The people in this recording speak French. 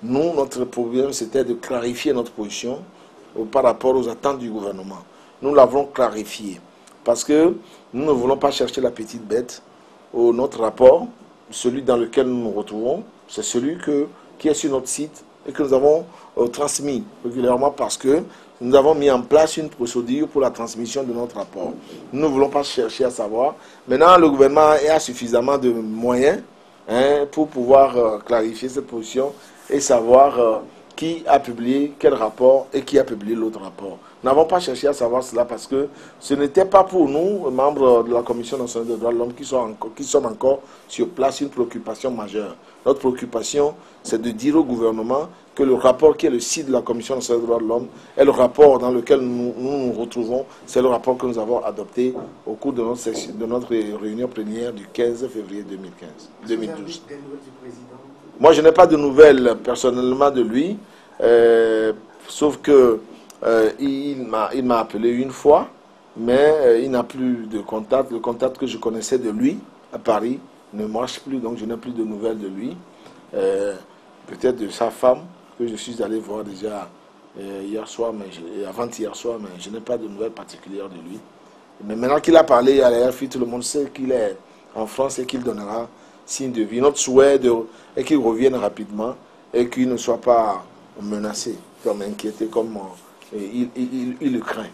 Nous, notre problème, c'était de clarifier notre position par rapport aux attentes du gouvernement. Nous l'avons clarifié parce que nous ne voulons pas chercher la petite bête. Notre rapport, celui dans lequel nous nous retrouvons, c'est celui qui est sur notre site et que nous avons transmis régulièrement parce que nous avons mis en place une procédure pour la transmission de notre rapport. Nous ne voulons pas chercher à savoir. Maintenant, le gouvernement a suffisamment de moyens pour pouvoir clarifier cette position et savoir qui a publié quel rapport et qui a publié l'autre rapport. Nous n'avons pas cherché à savoir cela parce que ce n'était pas pour nous, membres de la Commission nationale des droits de l'homme, qui sommes encore sur place, une préoccupation majeure. Notre préoccupation, c'est de dire au gouvernement que le rapport qui est le site de la Commission nationale des droits de l'homme est le rapport dans lequel nous retrouvons, c'est le rapport que nous avons adopté au cours de notre réunion plénière du 15 février 2012. Moi, je n'ai pas de nouvelles personnellement de lui, sauf que il m'a appelé une fois, mais il n'a plus de contact. Le contact que je connaissais de lui à Paris ne marche plus, donc je n'ai plus de nouvelles de lui. Peut-être de sa femme, que je suis allé voir déjà hier soir, avant-hier soir, mais je n'ai pas de nouvelles particulières de lui. Mais maintenant qu'il a parlé à la RFI, tout le monde sait qu'il est en France et qu'il donnera signe de vie. Notre souhait est qu'il revienne rapidement et qu'il ne soit pas menacé, comme inquiété, comme il le craint.